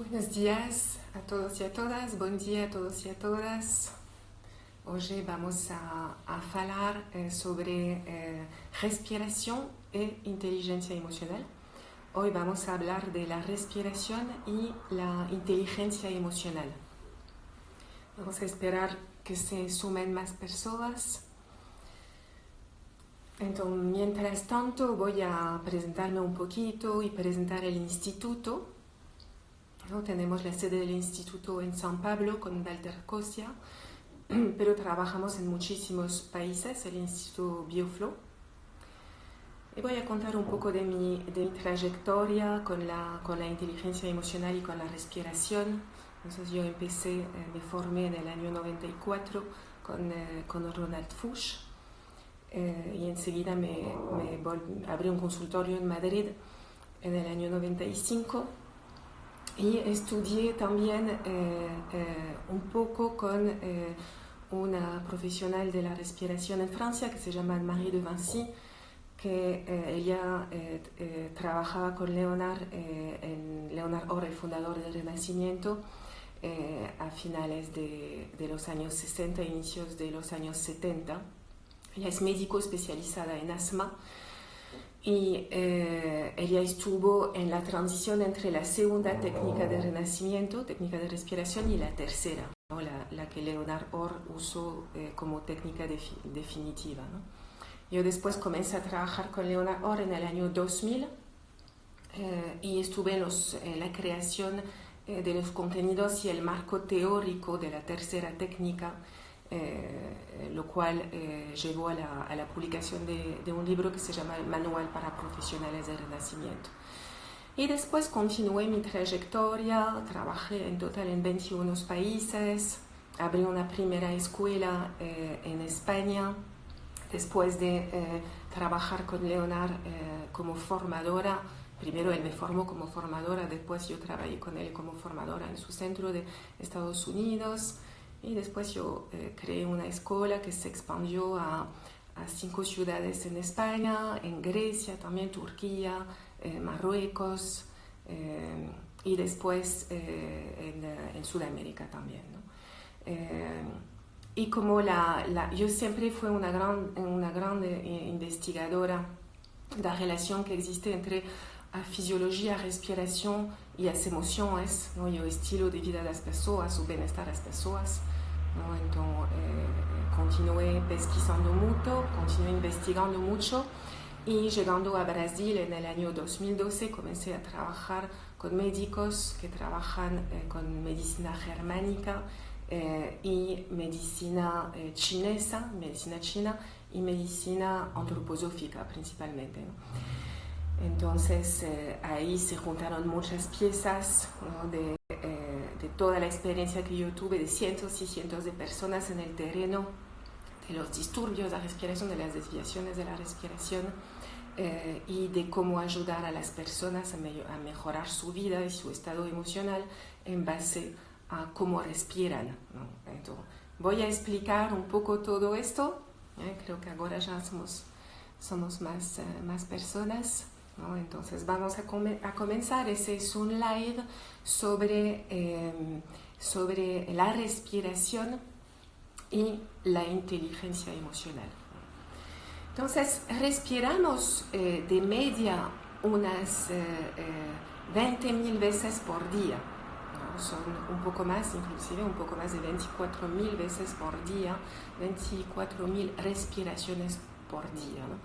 Buenos días a todos y a todas, buen día a todos y a todas. Hoy vamos a falar sobre respiración e inteligencia emocional. Hoy vamos a hablar de la respiración y la inteligencia emocional. Vamos a esperar que se sumen más personas. Entonces, mientras tanto, voy a presentarme un poquito y presentar el instituto. Tenemos la sede del instituto en San Pablo con Walter Cosia, pero trabajamos en muchísimos países, el Instituto Bioflow. Y voy a contar un poco de mi trayectoria con la inteligencia emocional y con la respiración. Entonces yo empecé, me formé en el año 94 con Ronald Fuchs y enseguida abrí un consultorio en Madrid en el año 95. Y estudié también un poco con una profesional de la respiración en Francia que se llama Marie de Vinci, que ella trabajaba con Leonard Or, el fundador del Renacimiento, a finales de los años 60, inicios de los años 70. Ella es médico especializada en asma. Y ella estuvo en la transición entre la segunda técnica de renacimiento, técnica de respiración, y la tercera, ¿no? la que Leonard Or usó como técnica definitiva, ¿no? Yo después comencé a trabajar con Leonard Or en el año 2000 y estuve en la creación de los contenidos y el marco teórico de la tercera técnica, lo cual llevó a la publicación de un libro que se llama Manual para Profesionales del Renacimiento. Y después continué mi trayectoria, trabajé en total en 21 países, abrí una primera escuela en España, después de trabajar con Leonard como formadora. Primero él me formó como formadora, después yo trabajé con él como formadora en su centro de Estados Unidos. Y después yo creé una escuela que se expandió a 5 ciudades en España, en Grecia, también Turquía, Marruecos y después en Sudamérica también, ¿no? Y como yo siempre fui una gran investigadora de la relación que existe entre la fisiología, la respiración y las emociones, ¿no? Y el estilo de vida de las personas, su bienestar de las personas, ¿no? Entonces continué pesquisando mucho, continué investigando mucho y llegando a Brasil en el año 2012 comencé a trabajar con médicos que trabajan con medicina germánica y medicina china y medicina antroposófica principalmente, ¿no? Entonces ahí se juntaron muchas piezas, ¿no? de toda la experiencia que yo tuve de cientos y cientos de personas en el terreno, de los disturbios de la respiración, de las desviaciones de la respiración y de cómo ayudar a las personas a mejorar su vida y su estado emocional en base a cómo respiran, ¿no? Entonces, voy a explicar un poco todo esto. Creo que ahora ya somos más personas, ¿no? Entonces vamos a comenzar. Ese es un live sobre la respiración y la inteligencia emocional. Entonces respiramos de media unas 20.000 veces por día, ¿no? Son un poco más, inclusive un poco más de 24.000 veces por día, 24.000 respiraciones por día, ¿no?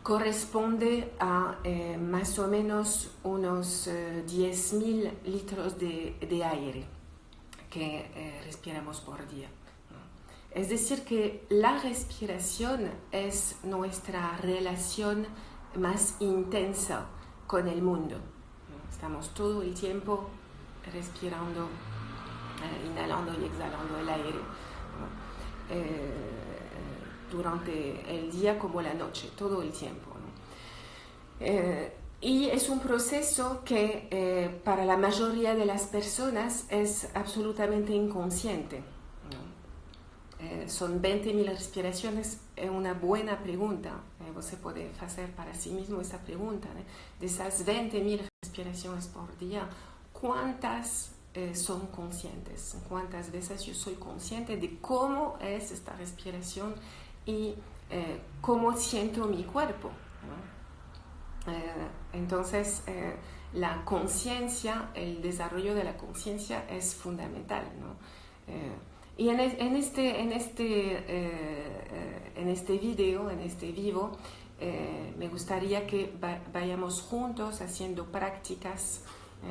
Corresponde a más o menos unos 10.000 litros de aire que respiramos por día, ¿no? Es decir, que la respiración es nuestra relación más intensa con el mundo, ¿no? Estamos todo el tiempo respirando, inhalando y exhalando el aire, ¿no? Durante el día como la noche, todo el tiempo, ¿no? Y es un proceso que para la mayoría de las personas es absolutamente inconsciente, ¿no? Son 20.000 respiraciones, es una buena pregunta. Usted puede hacer para sí mismo esa pregunta, ¿no? De esas 20.000 respiraciones por día, cuántas son conscientes, cuántas veces yo soy consciente de cómo es esta respiración y cómo siento mi cuerpo, ¿no? Entonces, la conciencia, el desarrollo de la conciencia es fundamental, ¿no? Y en este video, en este vivo, me gustaría que vayamos juntos haciendo prácticas.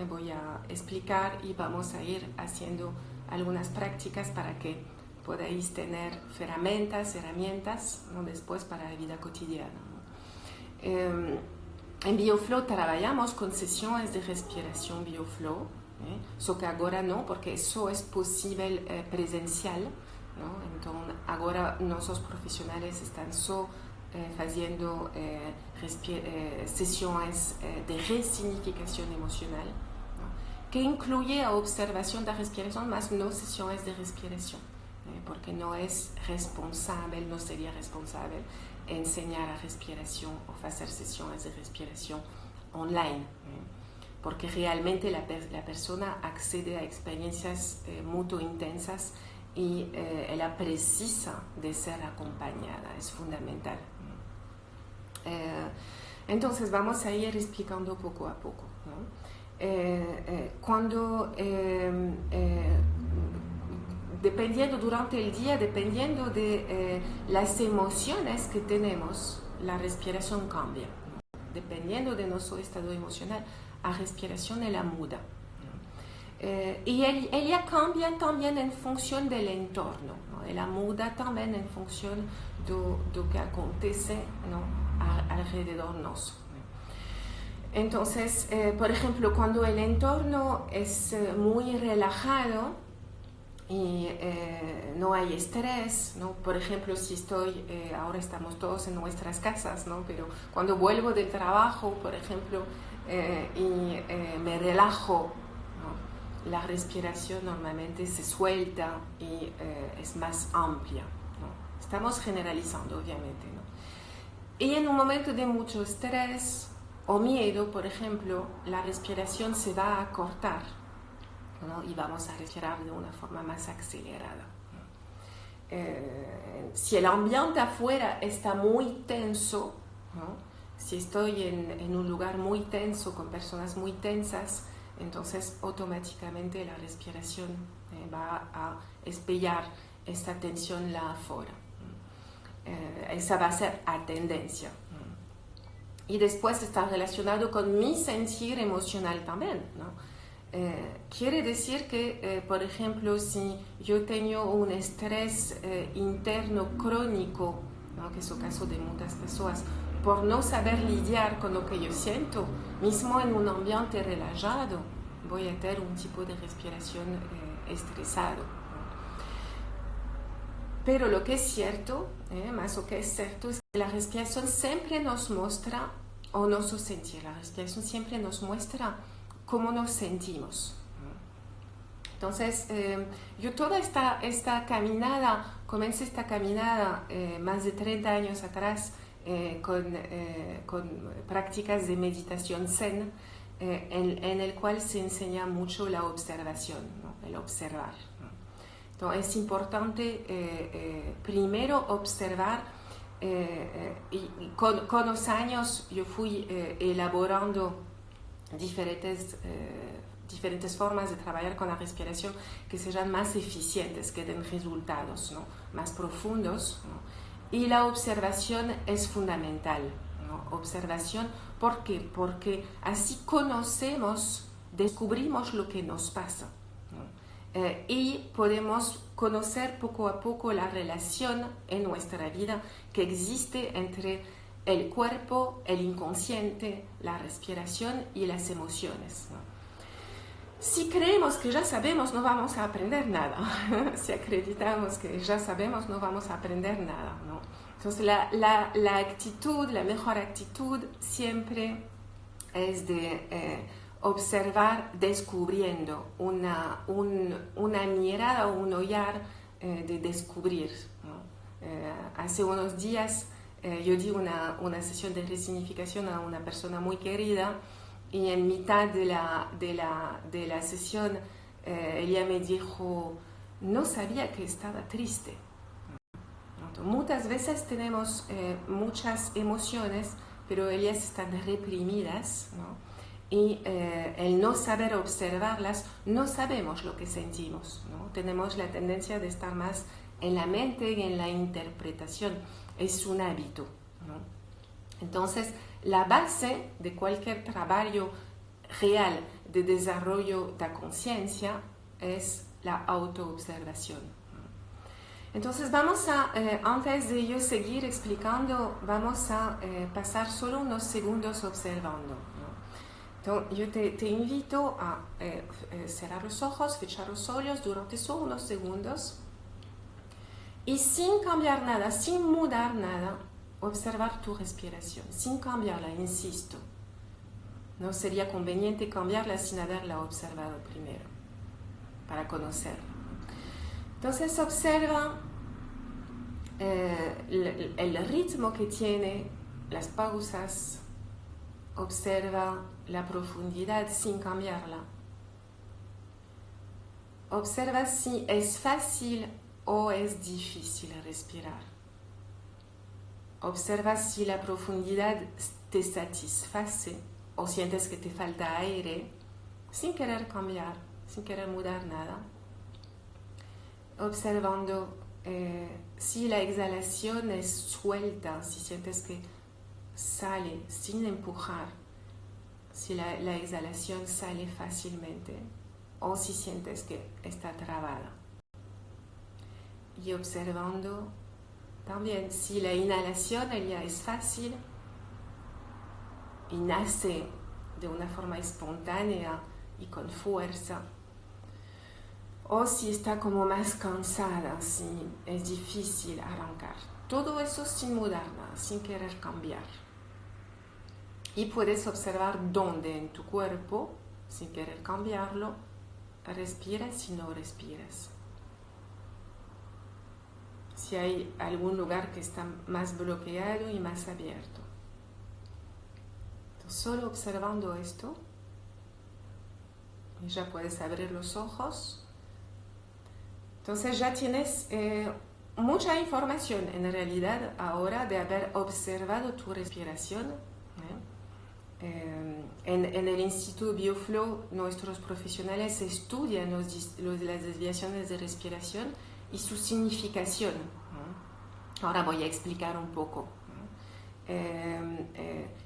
Voy a explicar y vamos a ir haciendo algunas prácticas para que podáis tener herramientas, ¿no? Después para la vida cotidiana, ¿no? En BioFlow trabajamos con sesiones de respiración BioFlow, só que ahora no, porque eso es posible presencial, ¿no? Entonces ahora nuestros profesionales están haciendo sesiones de resignificación emocional, ¿no? Que incluye la observación de la respiración, más no sesiones de respiración, porque no es responsable, no sería responsable enseñar a respiración o hacer sesiones de respiración online, porque realmente la persona accede a experiencias muy intensas y ella precisa de ser acompañada, es fundamental. Entonces vamos a ir explicando poco a poco, ¿no? Cuando dependiendo durante el día, dependiendo de las emociones que tenemos, la respiración cambia, ¿no? Dependiendo de nuestro estado emocional, la respiración la muda, ¿no? Y ella cambia también en función del entorno, ¿no? La muda también en función de lo que acontece, ¿no? Alrededor nuestro. Entonces, por ejemplo, cuando el entorno es muy relajado y no hay estrés, ¿no? Por ejemplo, si ahora estamos todos en nuestras casas, ¿no? Pero cuando vuelvo del trabajo, por ejemplo, y me relajo, ¿no? La respiración normalmente se suelta y es más amplia, ¿no? Estamos generalizando, obviamente, ¿no? Y en un momento de mucho estrés o miedo, por ejemplo, la respiración se va a cortar, ¿no? Y vamos a respirar de una forma más acelerada, ¿no? Si el ambiente afuera está muy tenso, ¿no? Si estoy en un lugar muy tenso, con personas muy tensas, entonces automáticamente la respiración va a espellar esta tensión la afuera. Esa va a ser a tendencia. Y después está relacionado con mi sentir emocional también, ¿no? Quiere decir que, por ejemplo, si yo tengo un estrés interno crónico, ¿no? Que es el caso de muchas personas, por no saber lidiar con lo que yo siento, mismo en un ambiente relajado, voy a tener un tipo de respiración estresado. Pero lo que es cierto, más lo que es cierto, es que la respiración siempre nos muestra, o nuestro sentir, la respiración siempre nos muestra cómo nos sentimos. Entonces, yo toda esta caminada, comencé esta caminada más de 30 años atrás con prácticas de meditación zen, en el cual se enseña mucho la observación, ¿no? El observar. Entonces es importante primero observar y con los años yo fui elaborando diferentes formas de trabajar con la respiración que sean más eficientes, que den resultados, ¿no? Más profundos, ¿no? Y la observación es fundamental, ¿no? Observación, ¿por qué? Porque así descubrimos lo que nos pasa. Y podemos conocer poco a poco la relación en nuestra vida que existe entre el cuerpo, el inconsciente, la respiración y las emociones, ¿no? Si creemos que ya sabemos, no vamos a aprender nada. Si acreditamos que ya sabemos, no vamos a aprender nada, ¿no? Entonces la actitud, la mejor actitud siempre es de observar descubriendo, una mirada o un olhar de descubrir, ¿no? Hace unos días yo di una sesión de resignificación a una persona muy querida y en mitad de la sesión ella me dijo, no sabía que estaba triste. Muchas veces tenemos muchas emociones, pero ellas están reprimidas, ¿no? Y el no saber observarlas, no sabemos lo que sentimos, ¿no? Tenemos la tendencia de estar más en la mente y en la interpretación. Es un hábito, ¿no? Entonces, la base de cualquier trabajo real de desarrollo de conciencia es la autoobservación. Entonces vamos a, antes de yo seguir explicando, vamos a pasar solo unos segundos observando, ¿no? Entonces yo te invito a cerrar los ojos, fechar los ojos durante solo unos segundos y sin cambiar nada, sin mudar nada, observar tu respiración, sin cambiarla, insisto. No sería conveniente cambiarla sin haberla observado primero, para conocerla. Entonces observa el ritmo que tiene, las pausas, observa la profundidad sin cambiarla. Observa si es fácil o es difícil respirar. Observa si la profundidad te satisface o sientes que te falta aire, sin querer cambiar, sin querer mudar nada. Observando si la exhalación es suelta, si sientes que sale sin empujar, si la exhalación sale fácilmente o si sientes que está trabada. Y observando también si la inhalación ella es fácil y nace de una forma espontánea y con fuerza, o si está como más cansada, si es difícil arrancar. Todo eso sin mudar nada, sin querer cambiar. Y puedes observar dónde en tu cuerpo, sin querer cambiarlo, respiras y no respiras. Si hay algún lugar que está más bloqueado y más abierto. Entonces, solo observando esto, y ya puedes abrir los ojos. Entonces ya tienes mucha información en realidad ahora de haber observado tu respiración. En el Instituto BioFlow nuestros profesionales estudian las desviaciones de respiración y su significación. Ahora voy a explicar un poco.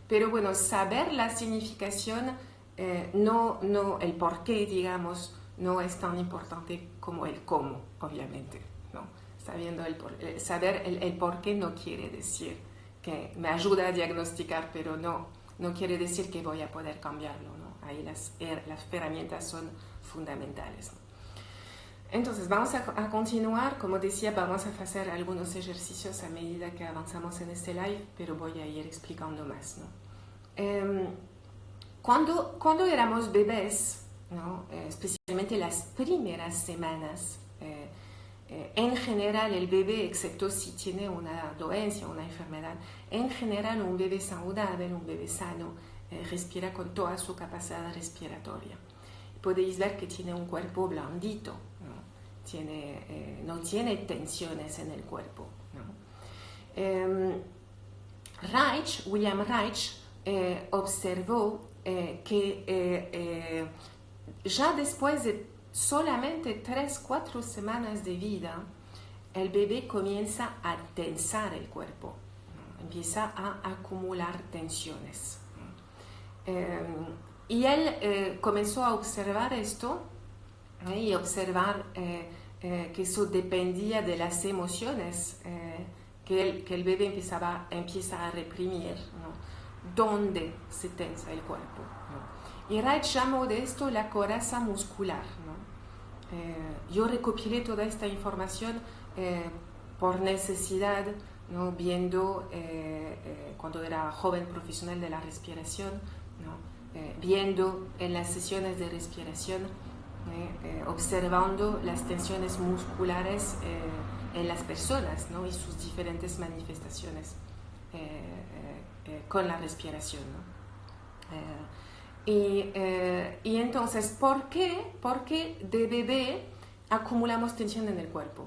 Pero bueno, saber la significación, no el porqué, digamos, no es tan importante como el cómo, obviamente, ¿no? Saber el por qué no quiere decir que me ayuda a diagnosticar, pero no quiere decir que voy a poder cambiarlo, ¿no? Ahí las herramientas son fundamentales, ¿no? Entonces, vamos a continuar. Como decía, vamos a hacer algunos ejercicios a medida que avanzamos en este live, pero voy a ir explicando más, ¿no? Cuando éramos bebés, ¿no? Especialmente las primeras semanas, en general el bebé, excepto si tiene una dolencia, una enfermedad, en general un bebé saludable, un bebé sano, respira con toda su capacidad respiratoria. Podéis ver que tiene un cuerpo blandito, ¿no? No tiene tensiones en el cuerpo, ¿no? William Reich observó que ya después de solamente 3-4 semanas de vida, el bebé comienza a tensar el cuerpo, ¿no? Empieza a acumular tensiones. Y él comenzó a observar esto y observar que eso dependía de las emociones que el bebé empieza a reprimir, ¿no? Donde se tensa el cuerpo, ¿no? Y Reich llamó de esto la coraza muscular, ¿no? Yo recopilé toda esta información por necesidad, ¿no? Viendo cuando era joven profesional de la respiración, ¿no? Viendo en las sesiones de respiración, observando las tensiones musculares en las personas, ¿no? Y sus diferentes manifestaciones con la respiración, ¿no? Y entonces, ¿por qué? Porque de bebé acumulamos tensión en el cuerpo,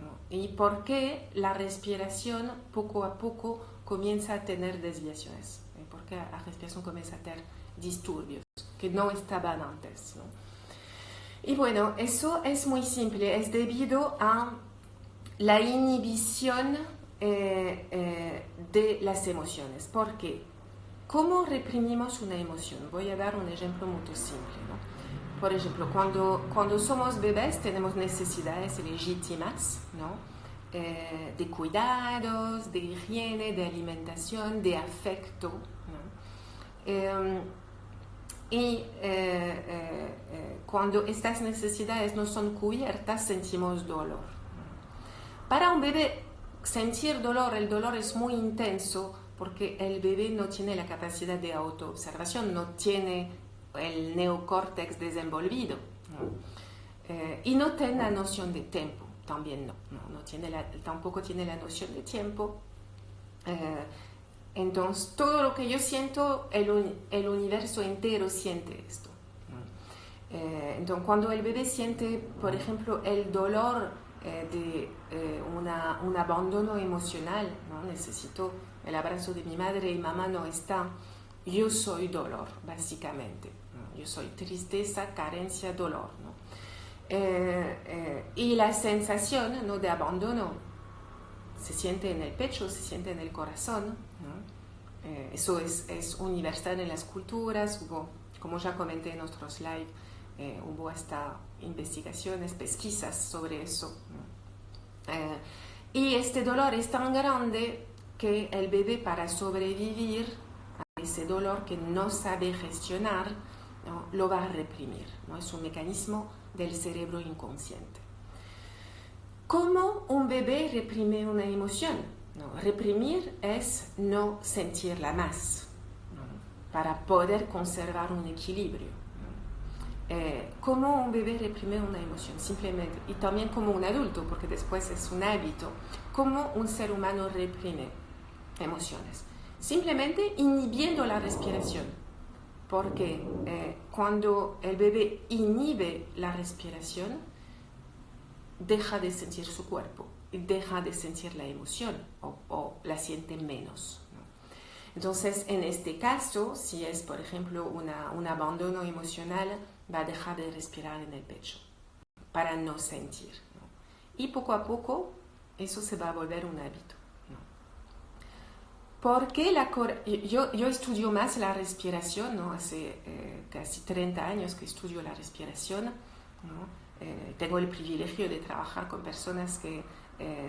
¿no? Y por qué la respiración poco a poco comienza a tener desviaciones, y por qué la respiración comienza a tener disturbios que no estaban antes, ¿no? Y bueno, eso es muy simple, es debido a la inhibición de las emociones. ¿Por qué? ¿Cómo reprimimos una emoción? Voy a dar un ejemplo muy simple, ¿no? Por ejemplo, cuando somos bebés tenemos necesidades legítimas, ¿no? De cuidados, de higiene, de alimentación, de afecto, ¿no? Cuando estas necesidades no son cubiertas, sentimos dolor. Para un bebé, sentir dolor, el dolor es muy intenso porque el bebé no tiene la capacidad de autoobservación, no tiene el neocórtex desenvolvido, ¿no? Y no tiene la noción de tiempo, también tampoco tiene la noción de tiempo. Entonces, todo lo que yo siento, el universo entero siente esto. Entonces, cuando el bebé siente, por ejemplo, el dolor de un abandono emocional, ¿no? Necesito el abrazo de mi madre y mamá no está, yo soy dolor, básicamente, ¿no? Yo soy tristeza, carencia, dolor, ¿no? Y la sensación, ¿no?, de abandono se siente en el pecho, se siente en el corazón, ¿no? Eso es universal en las culturas. Como ya comenté en otros live, hubo hasta investigaciones, pesquisas sobre eso, ¿no? Y este dolor es tan grande que el bebé, para sobrevivir a ese dolor que no sabe gestionar, ¿no?, lo va a reprimir, ¿no? Es un mecanismo del cerebro inconsciente. ¿Cómo un bebé reprime una emoción? ¿No? Reprimir es no sentirla más, ¿no?, para poder conservar un equilibrio, ¿no? ¿Cómo un bebé reprime una emoción? Simplemente, y también como un adulto, porque después es un hábito. ¿Cómo un ser humano reprime emociones? Simplemente inhibiendo la respiración, porque cuando el bebé inhibe la respiración, deja de sentir su cuerpo, deja de sentir la emoción o la siente menos, ¿no? Entonces, en este caso, si es, por ejemplo, un abandono emocional, va a dejar de respirar en el pecho para no sentir, ¿no? Y poco a poco eso se va a volver un hábito, ¿no? Porque yo estudio más la respiración, ¿no? Hace casi 30 años que estudio la respiración, ¿no? Tengo el privilegio de trabajar con personas que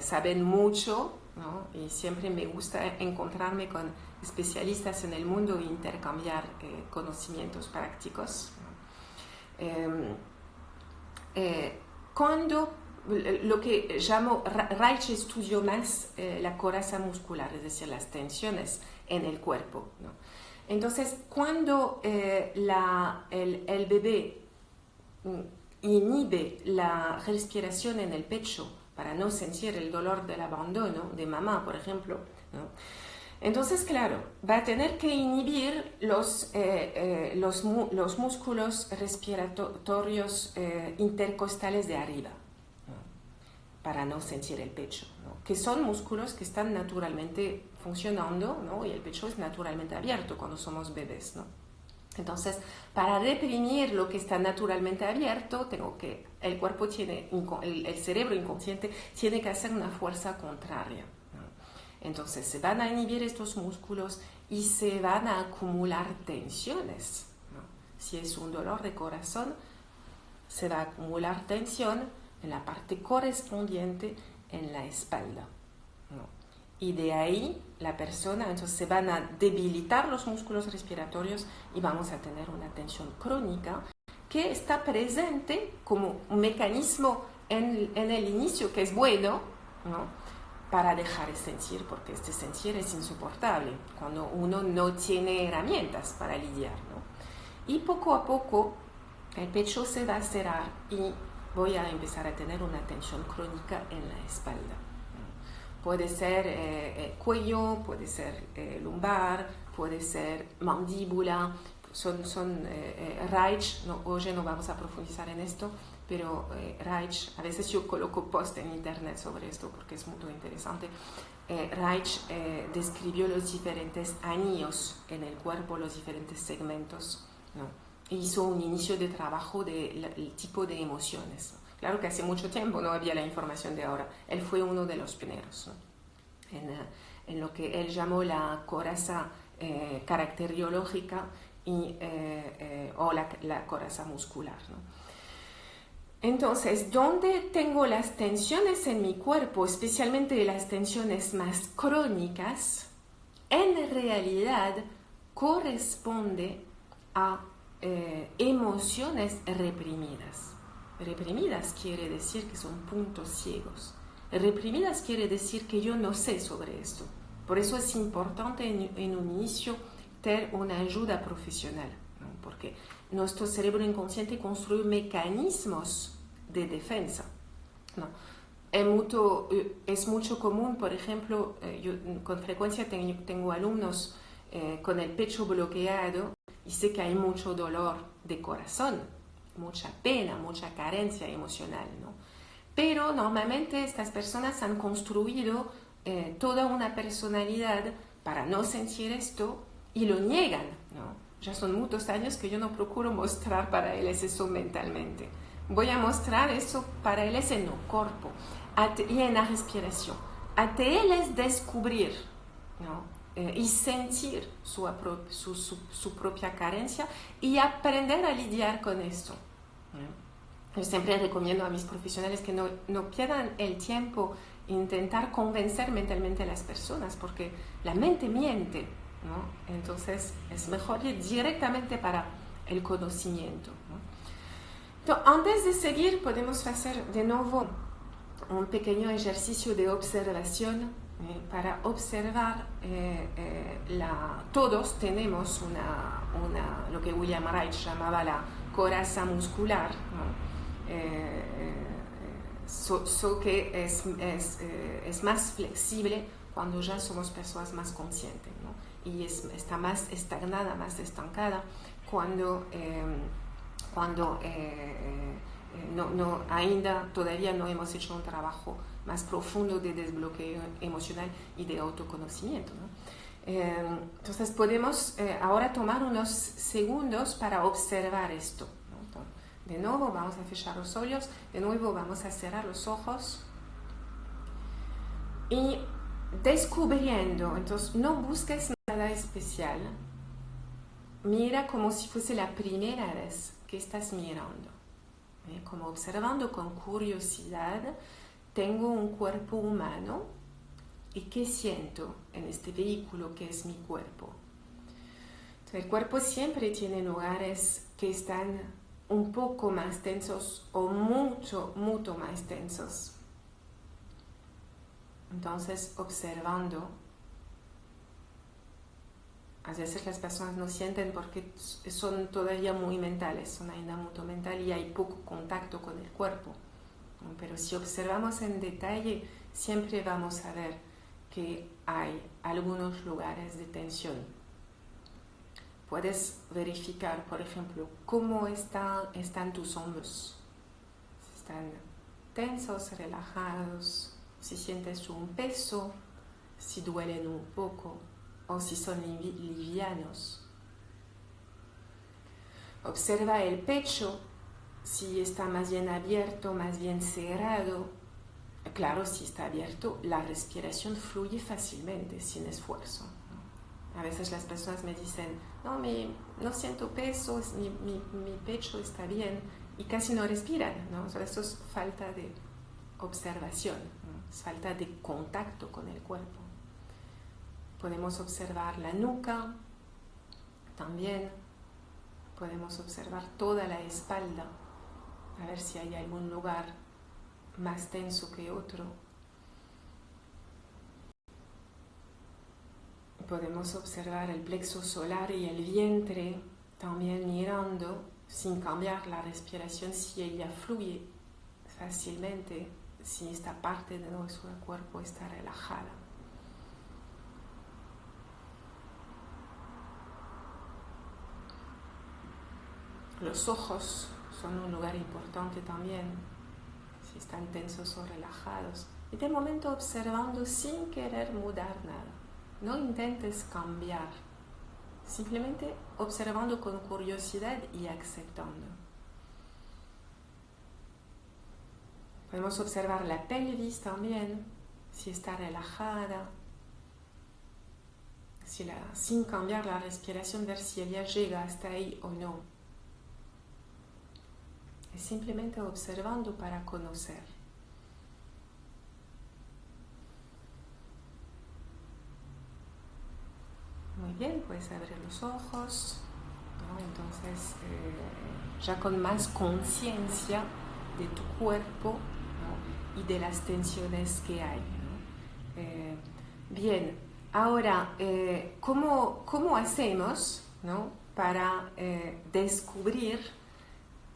saben mucho, ¿no? Y siempre me gusta encontrarme con especialistas en el mundo e intercambiar conocimientos prácticos, ¿no? Cuando lo que llamo Reich estudió más la coraza muscular, es decir, las tensiones en el cuerpo, ¿no? Entonces, cuando el bebé inhibe la respiración en el pecho para no sentir el dolor del abandono de mamá, por ejemplo, ¿no?, entonces, claro, va a tener que inhibir los músculos respiratorios intercostales de arriba, ¿no?, para no sentir el pecho, ¿no?, que son músculos que están naturalmente funcionando, ¿no?, y el pecho es naturalmente abierto cuando somos bebés, ¿no? Entonces, para reprimir lo que está naturalmente abierto, el cuerpo el cerebro inconsciente tiene que hacer una fuerza contraria, ¿no? Entonces, se van a inhibir estos músculos y se van a acumular tensiones, ¿no? Si es un dolor de corazón, se va a acumular tensión en la parte correspondiente en la espalda, ¿no? Y de ahí la persona, entonces se van a debilitar los músculos respiratorios y vamos a tener una tensión crónica que está presente como un mecanismo en el inicio, que es bueno, ¿no?, para dejar de sentir, porque este sentir es insoportable cuando uno no tiene herramientas para lidiar, ¿no? Y poco a poco el pecho se va a cerrar y voy a empezar a tener una tensión crónica en la espalda. Puede ser cuello, puede ser lumbar, puede ser mandíbula, Reich, no, hoy no vamos a profundizar en esto, pero Reich, a veces yo coloco post en internet sobre esto porque es muy interesante. Reich describió los diferentes anillos en el cuerpo, los diferentes segmentos, ¿no? E hizo un inicio de trabajo del tipo de emociones, ¿no? Claro que hace mucho tiempo no había la información de ahora. Él fue uno de los pioneros, ¿no? En lo que él llamó la coraza caracteriológica o la coraza muscular, ¿no? Entonces, ¿dónde tengo las tensiones en mi cuerpo, especialmente las tensiones más crónicas? En realidad corresponde a emociones reprimidas. Reprimidas quiere decir que son puntos ciegos. Reprimidas quiere decir que yo no sé sobre esto. Por eso es importante en un inicio tener una ayuda profesional, ¿no? Porque nuestro cerebro inconsciente construye mecanismos de defensa, ¿no? Es mucho común, por ejemplo, yo con frecuencia tengo alumnos con el pecho bloqueado y sé que hay mucho dolor de corazón, mucha pena, mucha carencia emocional, ¿no? Pero normalmente estas personas han construido toda una personalidad para no sentir esto y lo niegan, ¿no? Ya son muchos años que yo no procuro mostrar para ellos eso mentalmente. Voy a mostrar eso para ellos en el cuerpo y en la respiración. Hasta ellos descubrir, ¿no? Y sentir su propia carencia y aprender a lidiar con esto, ¿no? Yo siempre recomiendo a mis profesionales que no pierdan el tiempo en intentar convencer mentalmente a las personas, porque la mente miente, ¿no? Entonces es mejor ir directamente para el conocimiento, ¿no? Entonces, antes de seguir, podemos hacer de nuevo un pequeño ejercicio de observación para observar. Todos tenemos lo que William Reich llamaba la coraza muscular, ¿no? Que es más flexible cuando ya somos personas más conscientes, ¿no? Y está más estagnada, más estancada cuando todavía no hemos hecho un trabajo más profundo de desbloqueo emocional y de autoconocimiento, ¿no? Entonces podemos ahora tomar unos segundos para observar esto, ¿no? Entonces, de nuevo vamos a fechar los ojos, de nuevo vamos a cerrar los ojos y descubriendo, entonces no busques nada especial, mira como si fuese la primera vez que estás mirando, como observando con curiosidad. Tengo un cuerpo humano y ¿qué siento en este vehículo que es mi cuerpo? Entonces, el cuerpo siempre tiene lugares que están un poco más tensos o mucho más tensos. Entonces, observando, a veces las personas no sienten porque son todavía muy mentales, son ainda muy mental y hay poco contacto con el cuerpo. Pero si observamos en detalle, siempre vamos a ver que hay algunos lugares de tensión. Puedes verificar, por ejemplo, cómo están tus hombros. Si están tensos, relajados, si sientes un peso, si duelen un poco o si son livianos. Observa el pecho, si está más bien abierto, más bien cerrado. Claro, si está abierto, la respiración fluye fácilmente, sin esfuerzo, ¿no? A veces las personas me dicen, no siento peso, mi pecho está bien, y casi no respiran, ¿no? O sea, esto es falta de observación, ¿no? Es falta de contacto con el cuerpo. Podemos observar la nuca, también podemos observar toda la espalda, a ver si hay algún lugar más tenso que otro. Podemos observar el plexo solar y el vientre, también mirando, sin cambiar la respiración, si ella fluye fácilmente, si esta parte de nuestro cuerpo está relajada. Los ojos son un lugar importante también, si están tensos o relajados. Y de momento observando sin querer mudar nada. No intentes cambiar, simplemente observando con curiosidad y aceptando. Podemos observar la pelvis también, si está relajada, sin cambiar la respiración, ver si ella llega hasta ahí o no. Es simplemente observando para conocer. Muy bien, puedes abrir los ojos, ¿no? Entonces ya con más conciencia de tu cuerpo, ¿no? Y de las tensiones que hay, ¿no? Bien, ahora, ¿cómo hacemos, ¿no? Para descubrir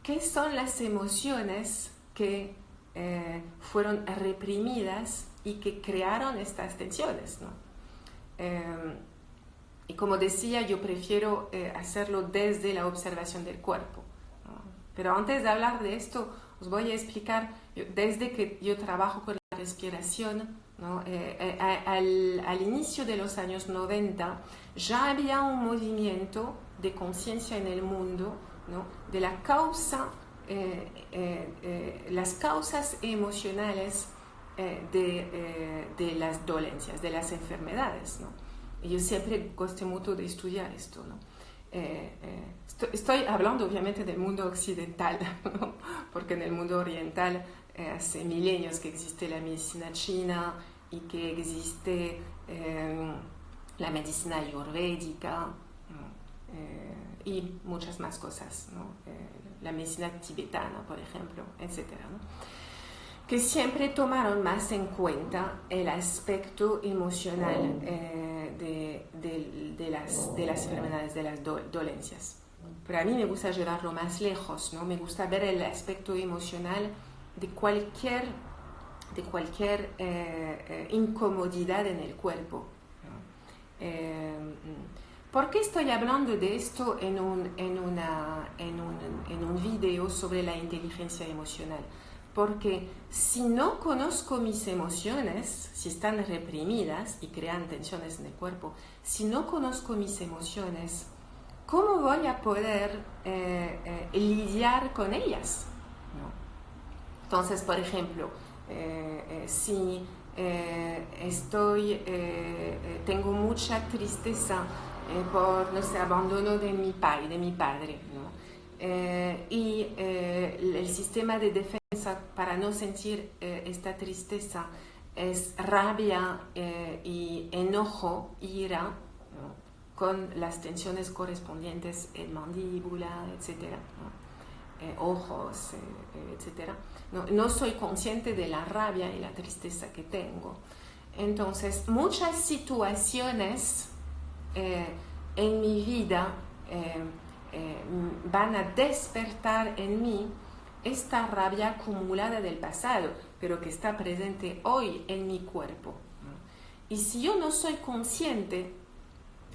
qué son las emociones que fueron reprimidas y que crearon estas tensiones, ¿no? Y como decía, yo prefiero hacerlo desde la observación del cuerpo, ¿no? Pero antes de hablar de esto, os voy a explicar, desde que yo trabajo con la respiración, ¿no? Al inicio de los años 90, ya había un movimiento de conciencia en el mundo, ¿no? De la causa, las causas emocionales de las dolencias, de las enfermedades, ¿no? Y yo siempre gusté mucho de estudiar esto, ¿no? Estoy hablando obviamente del mundo occidental, ¿no? Porque en el mundo oriental hace milenios que existe la medicina china y que existe la medicina ayurvédica, ¿no? Y muchas más cosas, ¿no? La medicina tibetana, por ejemplo, etcétera, ¿no? Que siempre tomaron más en cuenta el aspecto emocional de las enfermedades, de las dolencias. Pero a mí me gusta llevarlo más lejos, ¿no? Me gusta ver el aspecto emocional de cualquier incomodidad en el cuerpo, ¿no? ¿Por qué estoy hablando de esto en un video sobre la inteligencia emocional? Porque si no conozco mis emociones, si están reprimidas y crean tensiones en el cuerpo, si no conozco mis emociones, ¿cómo voy a poder lidiar con ellas? ¿No? Entonces, por ejemplo, si tengo mucha tristeza por, no sé, abandono de mi padre, ¿no? Y el sistema de defensa para no sentir esta tristeza es rabia y enojo, ira, ¿no? Con las tensiones correspondientes en mandíbula, etcétera, ¿no? Ojos, etcétera. No soy consciente de la rabia y la tristeza que tengo. Entonces, muchas situaciones en mi vida van a despertar en mí esta rabia acumulada del pasado, pero que está presente hoy en mi cuerpo, ¿no? Y si yo no soy consciente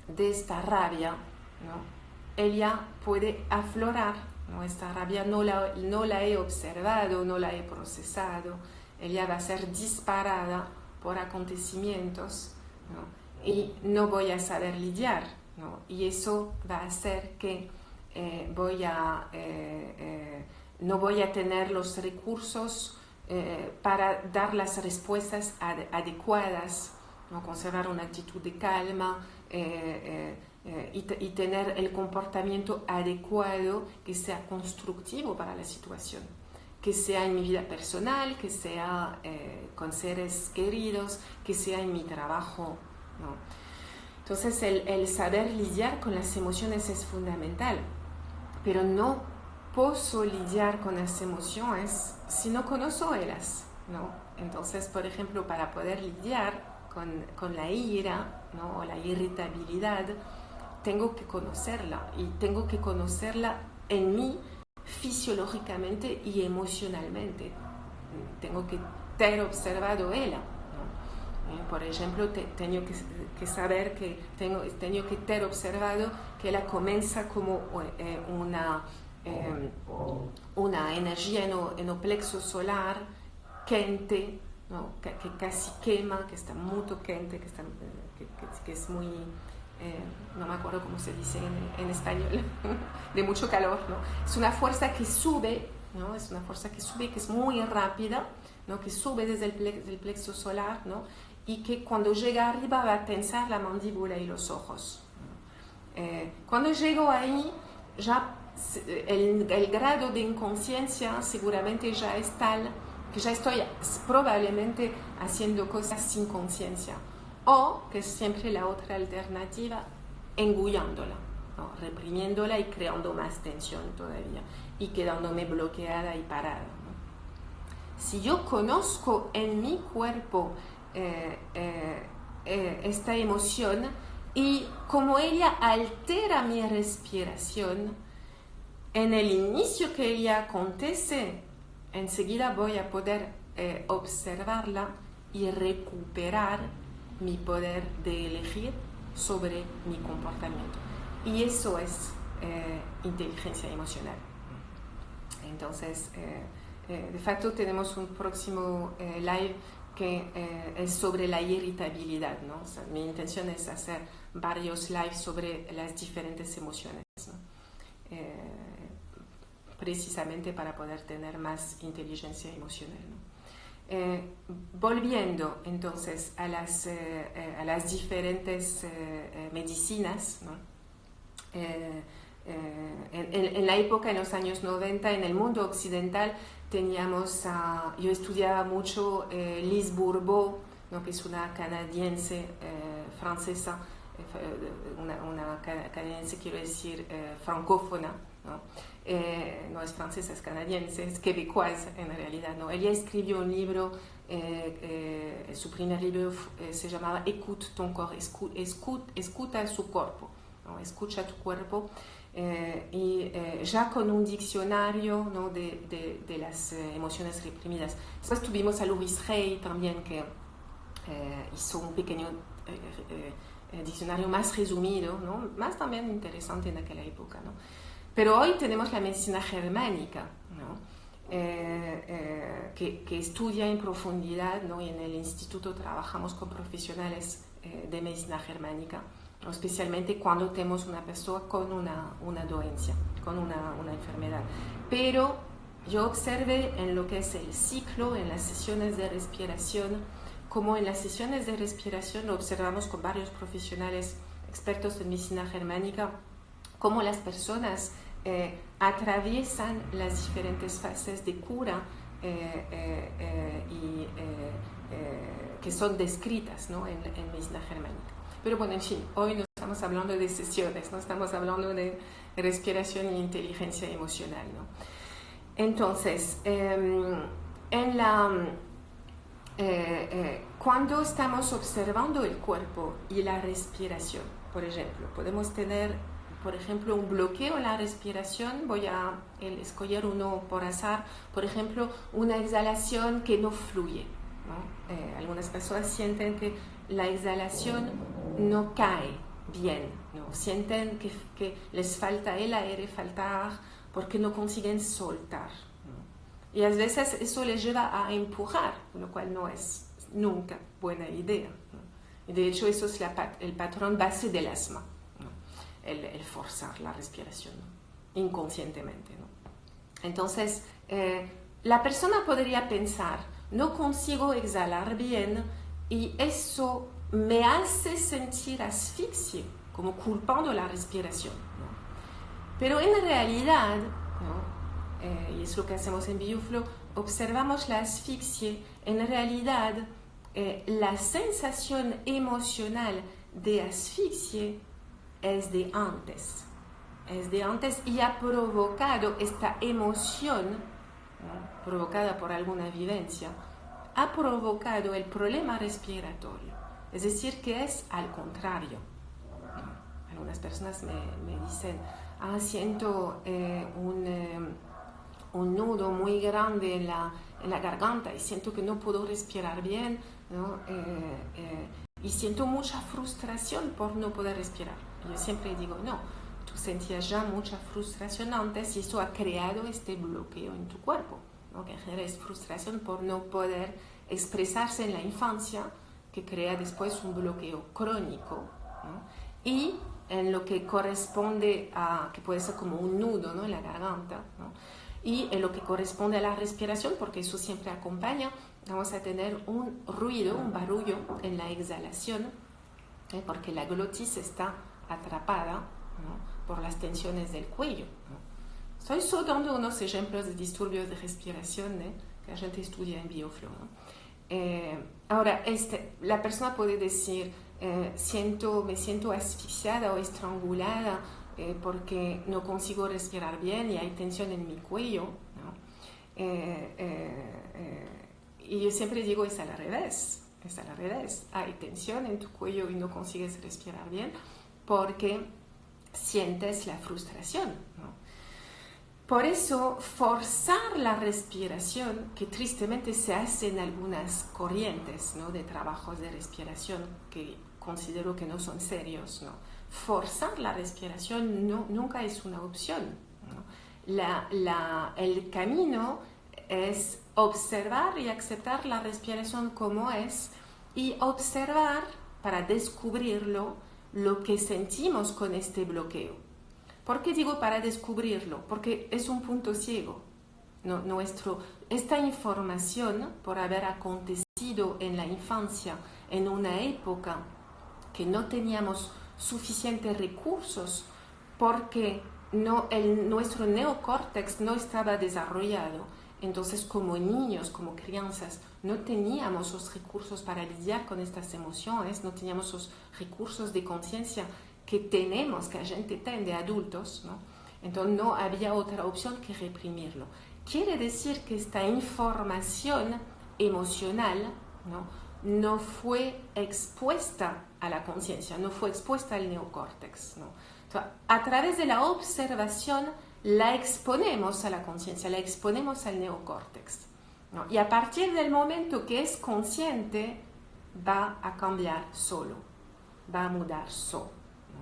de esta rabia, ¿no? Ella puede aflorar, ¿no? Esta rabia no la he observado, no la he procesado, ella va a ser disparada por acontecimientos, ¿no? Y no voy a saber lidiar, ¿no? Y eso va a hacer que no voy a tener los recursos para dar las respuestas adecuadas, ¿no? Conservar una actitud de calma y tener el comportamiento adecuado que sea constructivo para la situación, que sea en mi vida personal, que sea con seres queridos, que sea en mi trabajo, ¿no? Entonces el saber lidiar con las emociones es fundamental, pero no puedo lidiar con las emociones si no conozco ellas, ¿no? Entonces, por ejemplo, para poder lidiar con la ira, ¿no? O la irritabilidad, tengo que conocerla, y tengo que conocerla en mí fisiológicamente y emocionalmente. Tengo que tener observado ella, ¿no? Por ejemplo, tengo que saber que tengo que tener observado que ella comienza como una energía en el plexo solar quente, ¿no? que casi quema, que está muy quente, que es muy, no me acuerdo cómo se dice en español, de mucho calor, ¿no? Es una fuerza que sube, ¿no? Es una fuerza que sube, que es muy rápida, ¿no? Que sube desde el plexo solar, ¿no? Y que cuando llega arriba va a tensar la mandíbula y los ojos. Cuando llego ahí, ya el grado de inconsciencia seguramente ya es tal que ya estoy probablemente haciendo cosas sin conciencia, o que es siempre la otra alternativa, engullándola, ¿no? Reprimiéndola y creando más tensión todavía y quedándome bloqueada y parada, ¿no? Si yo conozco en mi cuerpo esta emoción y como ella altera mi respiración, en el inicio que ella acontece, enseguida voy a poder observarla y recuperar mi poder de elegir sobre mi comportamiento. Y eso es inteligencia emocional. Entonces, de facto tenemos un próximo live que es sobre la irritabilidad, ¿no? O sea, mi intención es hacer varios lives sobre las diferentes emociones, ¿no? Precisamente para poder tener más inteligencia emocional, ¿no? Volviendo entonces a las diferentes medicinas, ¿no? En la época, en los años 90, en el mundo occidental, teníamos, yo estudiaba mucho Lise Bourbeau, ¿no? Que es una canadiense francesa, una canadiense, quiero decir, francófona, ¿no? No es francesa, es canadiense, es quebecoise en realidad, ¿no? Ella escribió un libro, su primer libro se llamaba Écoute ton corps, escucha su cuerpo, ¿no? Escucha tu cuerpo. Y ya con un diccionario, ¿no? de las emociones reprimidas. Después tuvimos a Louise Hay también, que hizo un pequeño diccionario más resumido, ¿no? Más también interesante en aquella época, ¿no? Pero hoy tenemos la medicina germánica, ¿no? Que estudia en profundidad, ¿no? Y en el instituto trabajamos con profesionales de medicina germánica, ¿no? Especialmente cuando tenemos una persona con una dolencia, con una enfermedad. Pero yo observé en lo que es el ciclo, en las sesiones de respiración, como en las sesiones de respiración lo observamos con varios profesionales expertos en medicina germánica, cómo las personas atraviesan las diferentes fases de cura que son descritas, ¿no? en medicina germánica. Pero bueno, en fin, hoy no estamos hablando de sesiones, no estamos hablando de respiración e inteligencia emocional, ¿no? Entonces, cuando estamos observando el cuerpo y la respiración, por ejemplo, podemos tener, por ejemplo, un bloqueo en la respiración. Voy a escoger uno por azar. Por ejemplo, una exhalación que no fluye, ¿no? Algunas personas sienten que la exhalación no cae bien, ¿no? Sienten que les falta el aire, faltar, porque no consiguen soltar, ¿no? Y a veces eso les lleva a empujar, lo cual no es nunca buena idea, ¿no? Y de hecho eso es el patrón base del asma, ¿no? El forzar la respiración, ¿no? Inconscientemente, ¿no? Entonces, la persona podría pensar, no consigo exhalar bien y eso me hace sentir asfixia, como culpando la respiración, ¿no? Pero en realidad, ¿no? Y es lo que hacemos en BioFlow, observamos la asfixia. En realidad, la sensación emocional de asfixia es de antes y ha provocado esta emoción, ¿no? Provocada por alguna vivencia, ha provocado el problema respiratorio. Es decir, que es al contrario. Algunas personas me dicen, siento un nudo muy grande en la garganta y siento que no puedo respirar bien, ¿no? Y siento mucha frustración por no poder respirar. Yo siempre digo, no, tu sentías ya mucha frustración antes y eso ha creado este bloqueo en tu cuerpo, ¿no? Que en general es frustración por no poder expresarse en la infancia, que crea después un bloqueo crónico, ¿no? Y en lo que corresponde a, que puede ser como un nudo, ¿no? En la garganta, ¿no? Y en lo que corresponde a la respiración, porque eso siempre acompaña, vamos a tener un ruido, un barullo en la exhalación, porque la glotis está atrapada, ¿no? Por las tensiones del cuello, ¿no? Estoy solo dando unos ejemplos de disturbios de respiración, que la gente estudia en Bioflow, ¿no? Ahora, la persona puede decir, me siento asfixiada o estrangulada porque no consigo respirar bien y hay tensión en mi cuello, ¿no? Y yo siempre digo, es al revés. Es al revés. Hay tensión en tu cuello y no consigues respirar bien porque sientes la frustración, ¿no? Por eso, forzar la respiración, que tristemente se hace en algunas corrientes, ¿no? De trabajos de respiración que considero que no son serios, ¿no? Forzar la respiración nunca es una opción, ¿no? El camino es observar y aceptar la respiración como es y observar para descubrirlo lo que sentimos con este bloqueo. ¿Por qué digo para descubrirlo? Porque es un punto ciego. Esta información, por haber acontecido en la infancia, en una época que no teníamos suficientes recursos, porque nuestro neocórtex no estaba desarrollado. Entonces, como niños, como crianzas, no teníamos los recursos para lidiar con estas emociones, no teníamos los recursos de conciencia que tenemos, que la gente tiene de adultos, ¿no? Entonces no había otra opción que reprimirlo. Quiere decir que esta información emocional, no fue expuesta a la conciencia, no fue expuesta al neocórtex, ¿no? Entonces, a través de la observación la exponemos a la conciencia, la exponemos al neocórtex, ¿no? Y a partir del momento que es consciente, va a cambiar solo, va a mudar solo.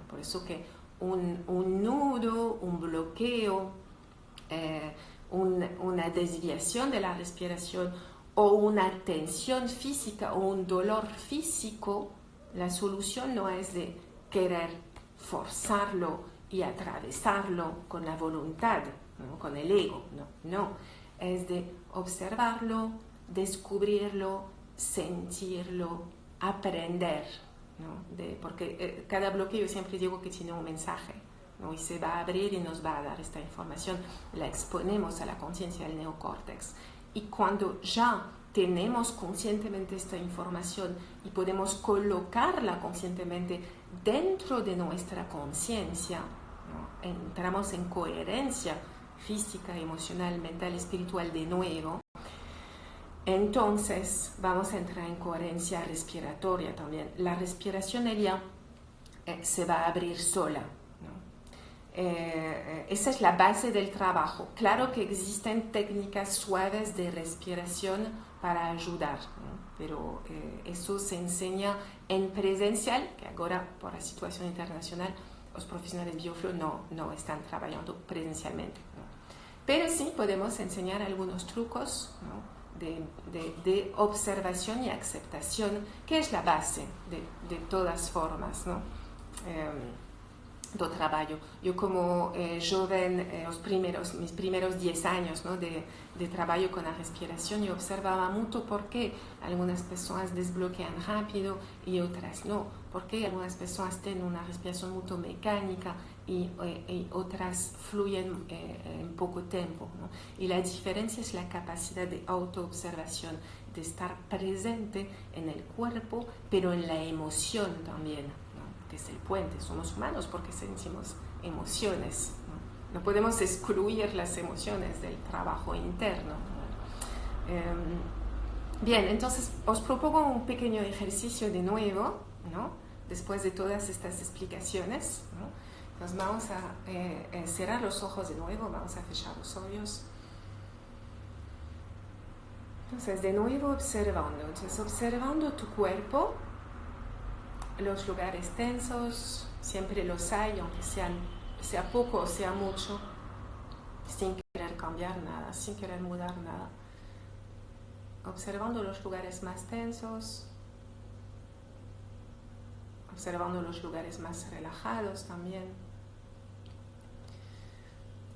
Por eso que un nudo, un bloqueo, una desviación de la respiración o una tensión física o un dolor físico, la solución no es de querer forzarlo y atravesarlo con la voluntad, ¿no? Con el ego, no, es de observarlo, descubrirlo, sentirlo, aprender, ¿no? Porque cada bloqueo siempre digo que tiene un mensaje, ¿no? Y se va a abrir y nos va a dar esta información, la exponemos a la conciencia del neocórtex. Y cuando ya tenemos conscientemente esta información y podemos colocarla conscientemente dentro de nuestra conciencia, ¿no? Entramos en coherencia física, emocional, mental, espiritual de nuevo. Entonces vamos a entrar en coherencia respiratoria también. La respiración ella se va a abrir sola, ¿no? Esa es la base del trabajo. Claro que existen técnicas suaves de respiración para ayudar, ¿no? Pero eso se enseña en presencial, que ahora por la situación internacional los profesionales de Bioflow no están trabajando presencialmente, ¿no? Pero sí podemos enseñar algunos trucos, ¿no? De observación y aceptación, que es la base de todas formas, ¿no? Do trabajo. Yo como joven, mis primeros 10 años, ¿no? de trabajo con la respiración, yo observaba mucho por qué algunas personas desbloquean rápido y otras no, porque algunas personas tienen una respiración muy mecánica y otras fluyen en poco tiempo, ¿no? Y la diferencia es la capacidad de autoobservación, de estar presente en el cuerpo, pero en la emoción también, ¿no? Que es el puente. Somos humanos porque sentimos emociones, ¿no? No podemos excluir las emociones del trabajo interno, ¿no? Bien, entonces os propongo un pequeño ejercicio de nuevo, ¿no? Después de todas estas explicaciones, ¿no? Nos vamos a cerrar los ojos de nuevo, vamos a fechar los ojos. Entonces, de nuevo observando tu cuerpo, los lugares tensos, siempre los hay, aunque sean sea poco o sea mucho, sin querer cambiar nada, sin querer mudar nada. Observando los lugares más tensos, observando los lugares más relajados también.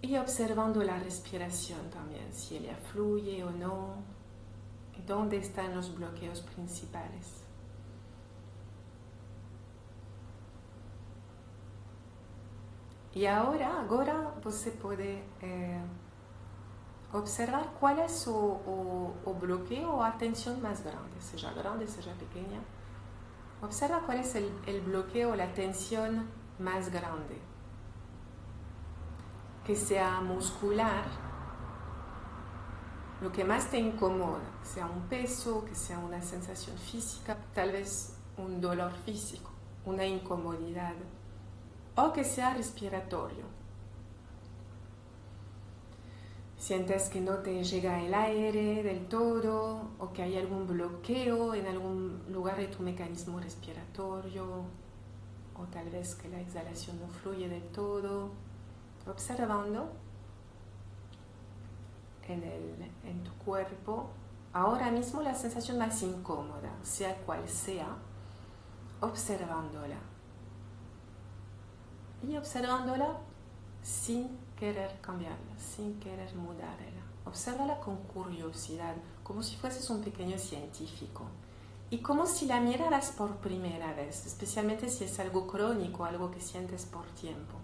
Y observando la respiración también, si ella fluye o no, y dónde están los bloqueos principales. Y ahora você pode observar qual é o bloqueio ou a tensão mais grande, seja pequena. Observa qual é o bloqueio ou a tensão mais grande. Que sea muscular, lo que más te incomoda, que sea un peso, que sea una sensación física, tal vez un dolor físico, una incomodidad, o que sea respiratorio. Sientes que no te llega el aire del todo, o que hay algún bloqueo en algún lugar de tu mecanismo respiratorio, o tal vez que la exhalación no fluye del todo. Observando en tu cuerpo ahora mismo la sensación más incómoda, sea cual sea, observándola. Y observándola sin querer cambiarla, sin querer mudarla. Obsérvala con curiosidad, como si fueses un pequeño científico. Y como si la miraras por primera vez, especialmente si es algo crónico, algo que sientes por tiempo.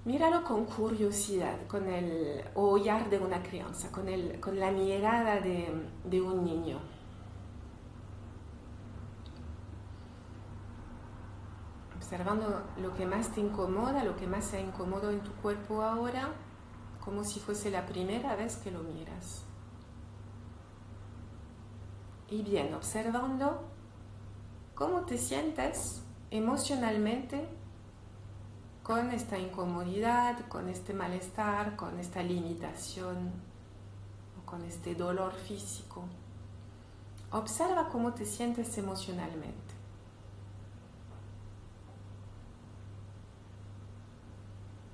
Míralo con curiosidad, con el olhar de una crianza, con la mirada de un niño. Observando lo que más te incomoda, lo que más se ha incómodo en tu cuerpo ahora, como si fuese la primera vez que lo miras. Y bien, observando cómo te sientes emocionalmente con esta incomodidad, con este malestar, con esta limitación o con este dolor físico. Observa cómo te sientes emocionalmente.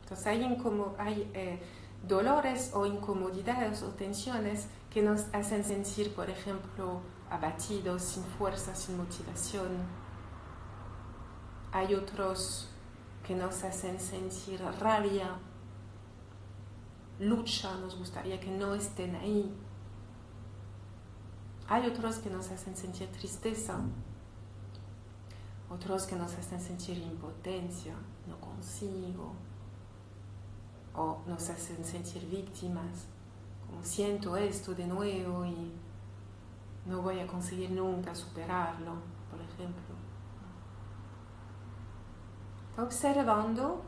Entonces hay dolores o incomodidades o tensiones que nos hacen sentir, por ejemplo, abatidos, sin fuerza, sin motivación. Hay otros que nos hacen sentir rabia, lucha, nos gustaría que no estén ahí. Hay otros que nos hacen sentir tristeza, otros que nos hacen sentir impotencia, no consigo, o nos hacen sentir víctimas, como siento esto de nuevo y no voy a conseguir nunca superarlo, por ejemplo. Observando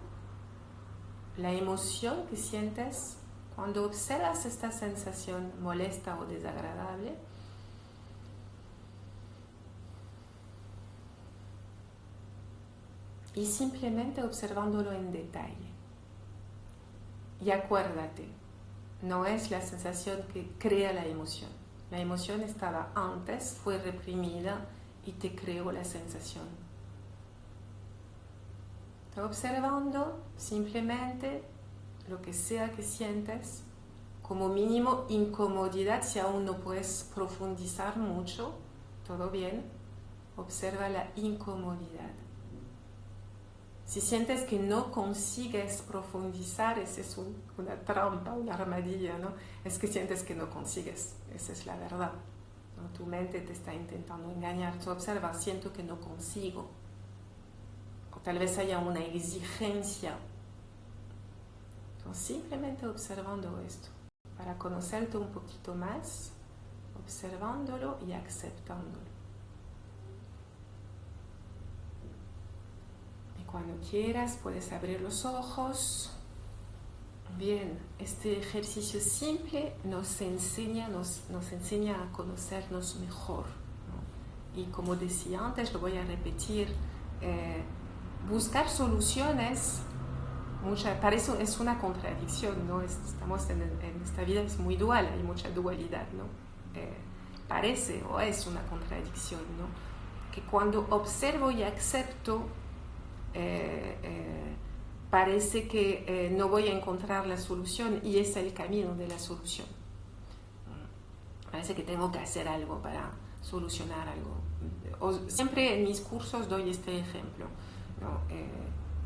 la emoción que sientes cuando observas esta sensación molesta o desagradable. Y simplemente observándolo en detalle. Y acuérdate, no es la sensación que crea la emoción. La emoción estaba antes, fue reprimida y te creó la sensación. Observando simplemente lo que sea que sientes, como mínimo incomodidad, si aún no puedes profundizar mucho, todo bien, observa la incomodidad. Si sientes que no consigues profundizar, esa es una trampa, una armadilla, ¿no? Es que sientes que no consigues, esa es la verdad, ¿no? Tu mente te está intentando engañar, tú observas, siento que no consigo. O tal vez haya una exigencia. Entonces, simplemente observando esto, para conocerte un poquito más, observándolo y aceptándolo. Cuando quieras puedes abrir los ojos. Bien, este ejercicio simple nos enseña a conocernos mejor, ¿no? Y como decía antes, lo voy a repetir, buscar soluciones, parece es una contradicción, ¿no? Estamos en esta vida, es muy dual, hay mucha dualidad, ¿no? Parece o es una contradicción, ¿no? Que cuando observo y acepto parece que no voy a encontrar la solución y es el camino de la solución. Parece que tengo que hacer algo para solucionar algo. Siempre en mis cursos doy este ejemplo, ¿no?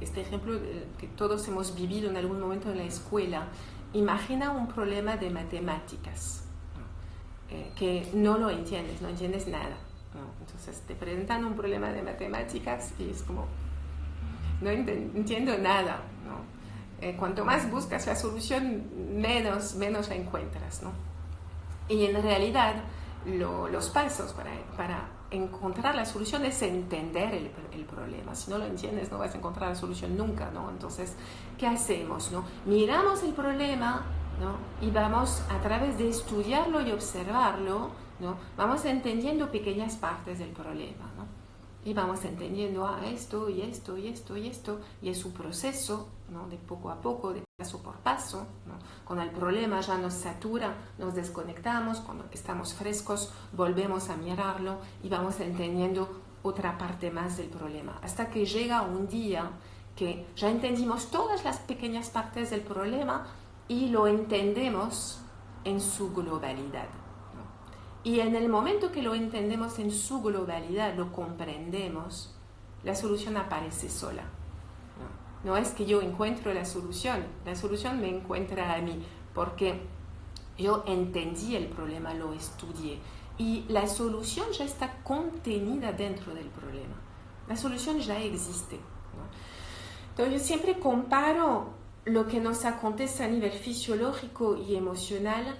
Este ejemplo que todos hemos vivido en algún momento en la escuela. Imagina un problema de matemáticas, ¿no? Que no lo entiendes, no entiendes nada, ¿no? Entonces te presentan un problema de matemáticas y es como, no entiendo nada, ¿no? Cuanto más buscas la solución, menos la encuentras, ¿no? Y en realidad los pasos para encontrar la solución es entender el problema. Si no lo entiendes, no vas a encontrar la solución nunca, ¿no? Entonces, ¿qué hacemos, no? Miramos el problema, ¿no? Y vamos, a través de estudiarlo y observarlo, ¿no? Vamos entendiendo pequeñas partes del problema, ¿no? Y vamos entendiendo esto y esto y esto y esto, y es un proceso, ¿no? De poco a poco, de paso por paso, ¿no? Cuando el problema ya nos satura, nos desconectamos, cuando estamos frescos, volvemos a mirarlo y vamos entendiendo otra parte más del problema, hasta que llega un día que ya entendimos todas las pequeñas partes del problema y lo entendemos en su globalidad. Y en el momento que lo entendemos en su globalidad, lo comprendemos, la solución aparece sola. No es que yo encuentro la solución me encuentra a mí, porque yo entendí el problema, lo estudié. Y la solución ya está contenida dentro del problema. La solución ya existe, ¿no? Entonces yo siempre comparo lo que nos acontece a nivel fisiológico y emocional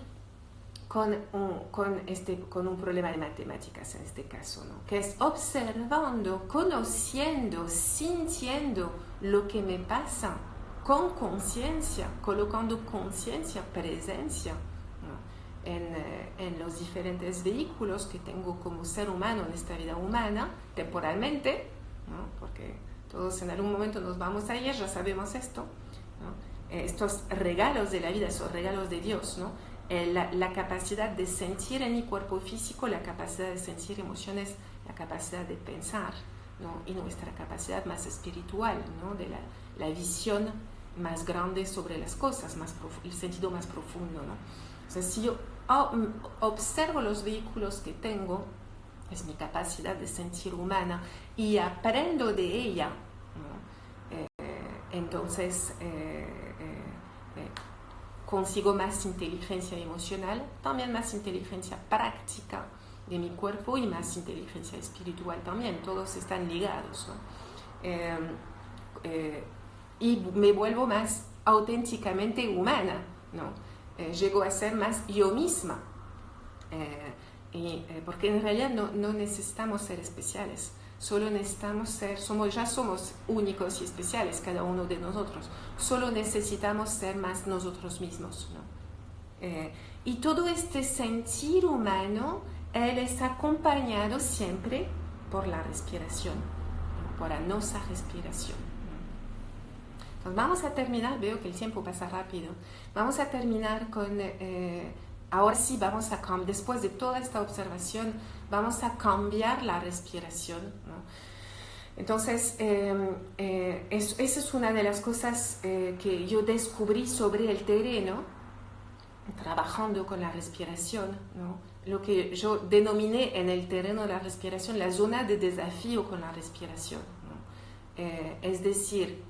con un problema de matemáticas en este caso, ¿no? Que es observando, conociendo, sintiendo lo que me pasa con conciencia, colocando conciencia, presencia, ¿no? en los diferentes vehículos que tengo como ser humano en esta vida humana, temporalmente, ¿no? Porque todos en algún momento nos vamos a ir, ya sabemos esto, ¿no? Estos regalos de la vida, esos regalos de Dios, ¿no? La capacidad de sentir en mi cuerpo físico, la capacidad de sentir emociones, la capacidad de pensar, ¿no? Y nuestra capacidad más espiritual, ¿no? De la visión más grande sobre las cosas, el sentido más profundo, ¿no? O sea, si yo observo los vehículos que tengo, es mi capacidad de sentir humana y aprendo de ella, ¿no? Entonces consigo más inteligencia emocional, también más inteligencia práctica de mi cuerpo y más inteligencia espiritual también, todos están ligados, ¿no? Y me vuelvo más auténticamente humana, ¿no? Llego a ser más yo misma, porque en realidad no necesitamos ser especiales, solo necesitamos ya somos únicos y especiales cada uno de nosotros, solo necesitamos ser más nosotros mismos, ¿no? Y todo este sentir humano, él es acompañado siempre por la respiración, ¿no? Por la nuestra respiración, ¿no? Entonces vamos a terminar, veo que el tiempo pasa rápido, vamos a terminar con... ahora sí vamos después de toda esta observación, vamos a cambiar la respiración, ¿no? Entonces, esa es una de las cosas que yo descubrí sobre el terreno, trabajando con la respiración, ¿no? Lo que yo denominé en el terreno de la respiración la zona de desafío con la respiración, ¿no? Es decir,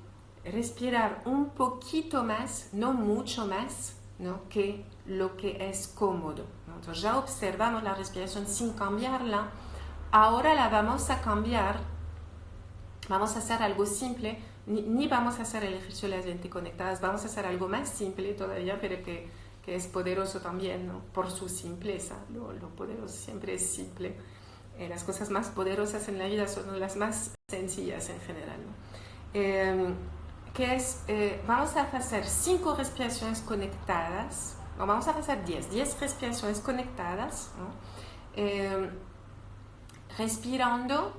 respirar un poquito más, no mucho más, ¿no? Que lo que es cómodo, ¿no? Entonces ya observamos la respiración sin cambiarla, ahora la vamos a cambiar, vamos a hacer algo simple, ni vamos a hacer el ejercicio de las 20 conectadas, vamos a hacer algo más simple todavía, pero que es poderoso también, ¿no? Por su simpleza, lo poderoso siempre es simple. Las cosas más poderosas en la vida son las más sencillas en general, ¿no? Que es, vamos a hacer 5 respiraciones conectadas, no, vamos a hacer 10 respiraciones conectadas, ¿no? Respirando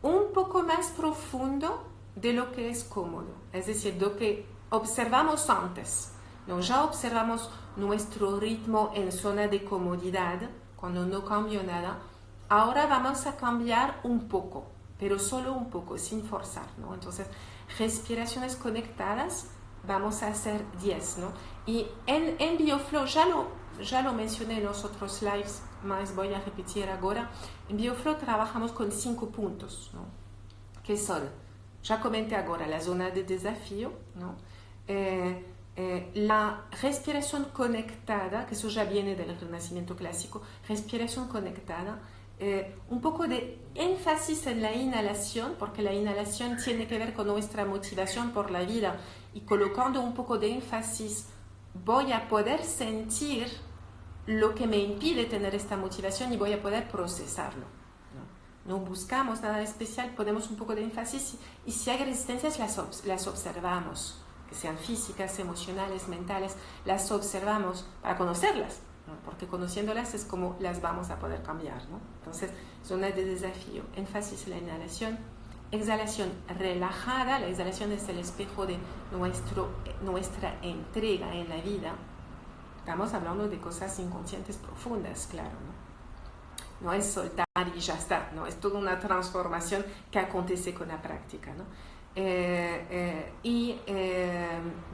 un poco más profundo de lo que es cómodo, es decir, lo que observamos antes, ¿no? Ya observamos nuestro ritmo en zona de comodidad, cuando no cambio nada, ahora vamos a cambiar un poco, pero solo un poco, sin forzar, ¿no? Entonces, respiraciones conectadas, vamos a hacer 10, ¿no? Y en BioFlow, ya lo mencioné en los otros lives, más voy a repetir ahora. En BioFlow trabajamos con 5 puntos, ¿no? Que son, ya comenté ahora, la zona de desafío, ¿no? La respiración conectada, que eso ya viene del Renacimiento clásico, respiración conectada, un poco de énfasis en la inhalación, porque la inhalación tiene que ver con nuestra motivación por la vida, y colocando un poco de énfasis voy a poder sentir lo que me impide tener esta motivación y voy a poder procesarlo. No buscamos nada especial, ponemos un poco de énfasis y si hay resistencias las observamos, que sean físicas, emocionales, mentales, las observamos para conocerlas, ¿no? Porque conociéndolas es como las vamos a poder cambiar, ¿no? Entonces, zona de desafío, énfasis en la inhalación, exhalación relajada, la exhalación es el espejo de nuestra entrega en la vida. Estamos hablando de cosas inconscientes profundas, claro, ¿no? No es soltar y ya está, ¿no? Es toda una transformación que acontece con la práctica, ¿no?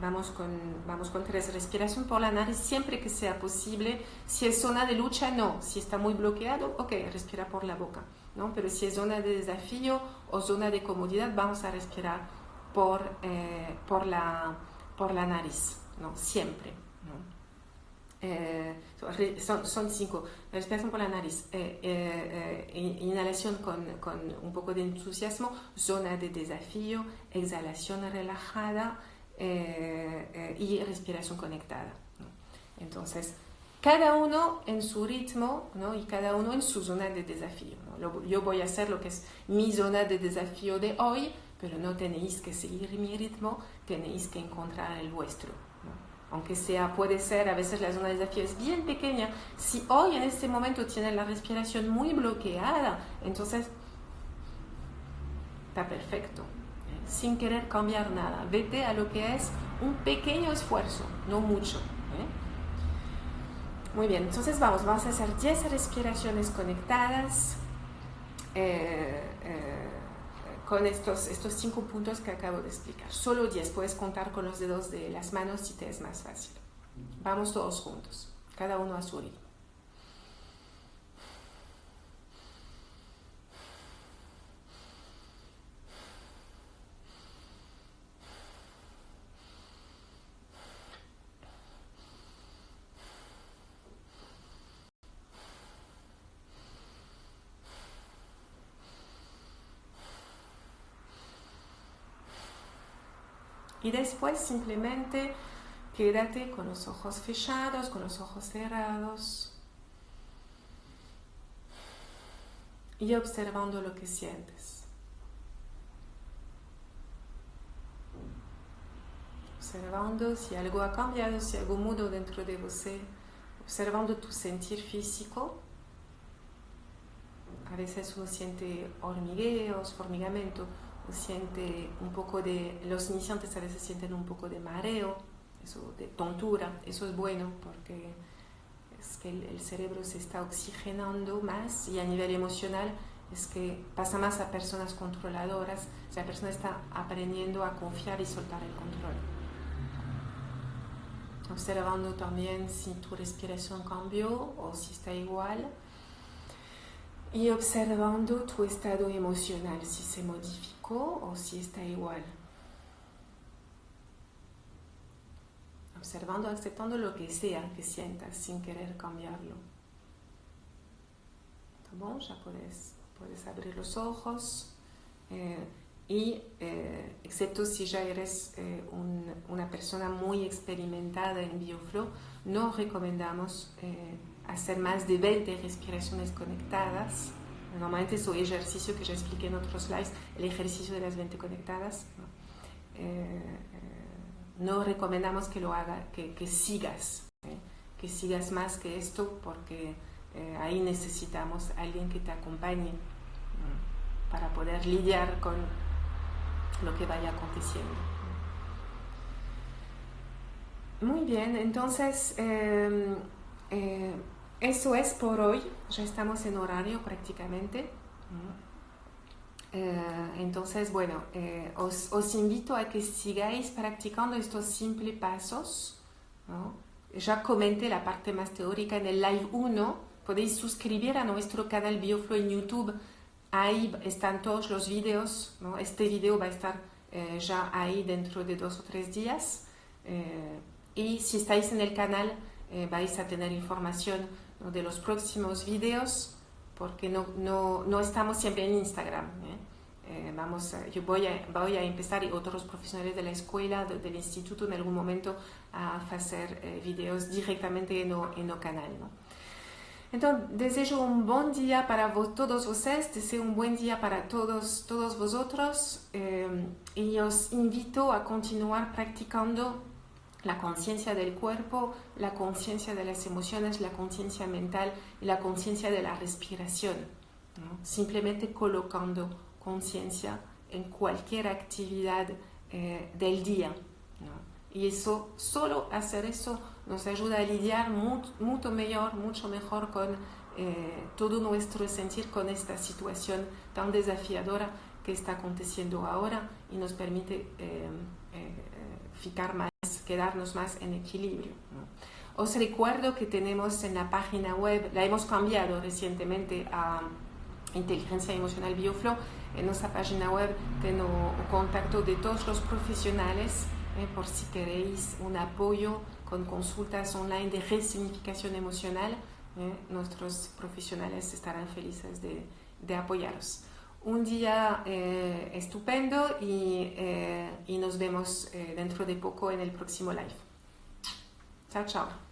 Vamos con 3. Respiración por la nariz siempre que sea posible. Si es zona de lucha, no. Si está muy bloqueado, ok, respira por la boca, ¿no? Pero si es zona de desafío o zona de comodidad, vamos a respirar por la nariz, ¿no? Siempre, ¿no? Son 5. Respiración por la nariz, inhalación con un poco de entusiasmo, zona de desafío, exhalación relajada y respiración conectada, ¿no? Entonces, cada uno en su ritmo, ¿no? Y cada uno en su zona de desafío, ¿no? Yo voy a hacer lo que es mi zona de desafío de hoy, pero no tenéis que seguir mi ritmo, tenéis que encontrar el vuestro, ¿no? Aunque puede ser, a veces la zona de desafío es bien pequeña. Si hoy en este momento tienes la respiración muy bloqueada, entonces está perfecto, sin querer cambiar nada. Vete a lo que es un pequeño esfuerzo, no mucho, Muy bien, entonces vamos a hacer 10 respiraciones conectadas con estos 5 puntos que acabo de explicar. Solo 10, puedes contar con los dedos de las manos si te es más fácil. Vamos todos juntos, cada uno a su ritmo. Y después simplemente quédate con los ojos fechados, con los ojos cerrados y observando lo que sientes. Observando si algo ha cambiado, si algo mudó dentro de você, observando tu sentir físico. A veces uno siente hormigueos, formigamento, o siente un poco de, los iniciantes a veces sienten un poco de mareo, eso, de tontura. Eso es bueno porque es que el cerebro se está oxigenando más y a nivel emocional es que pasa más a personas controladoras, o sea, la persona está aprendiendo a confiar y soltar el control. Observando también si tu respiración cambió o si está igual. Y observando tu estado emocional, si se modificó o si está igual. Observando, aceptando lo que sea que sientas sin querer cambiarlo. ¿Está bon? Ya puedes abrir los ojos excepto si ya eres una persona muy experimentada en BioFlow, no recomendamos hacer más de 20 respiraciones conectadas. Normalmente es un ejercicio que ya expliqué en otros slides, el ejercicio de las 20 conectadas. No recomendamos que lo hagas, que sigas más que esto, porque ahí necesitamos a alguien que te acompañe para poder lidiar con lo que vaya aconteciendo. Muy bien, entonces eso es por hoy. Ya estamos en horario prácticamente. Entonces, bueno, os invito a que sigáis practicando estos simples pasos, ¿no? Ya comenté la parte más teórica en el Live 1. Podéis suscribir a nuestro canal Bioflow en YouTube. Ahí están todos los videos, ¿no? Este video va a estar ya ahí dentro de 2 o 3 días. Y si estáis en el canal, vais a tener información, ¿no?, de los próximos videos, porque no estamos siempre en Instagram, yo voy a empezar, y otros profesionales de la escuela, del instituto, en algún momento a hacer videos directamente en el canal, ¿no? Entonces, deseo un buen día para todos ustedes, deseo un buen día para todos vosotros, y os invito a continuar practicando la conciencia del cuerpo, la conciencia de las emociones, la conciencia mental y la conciencia de la respiración, ¿no? Simplemente colocando conciencia en cualquier actividad del día, ¿no? Y eso, solo hacer eso nos ayuda a lidiar mucho mejor con todo nuestro sentir, con esta situación tan desafiadora que está aconteciendo ahora, y nos permite quedarnos más en equilibrio, ¿no? Os recuerdo que tenemos en la página web, la hemos cambiado recientemente a Inteligencia Emocional Bioflow. En nuestra página web tengo contacto de todos los profesionales, por si queréis un apoyo con consultas online de resignificación emocional. Nuestros profesionales estarán felices de apoyaros. Un día estupendo, y nos vemos dentro de poco en el próximo live. Chao, chao.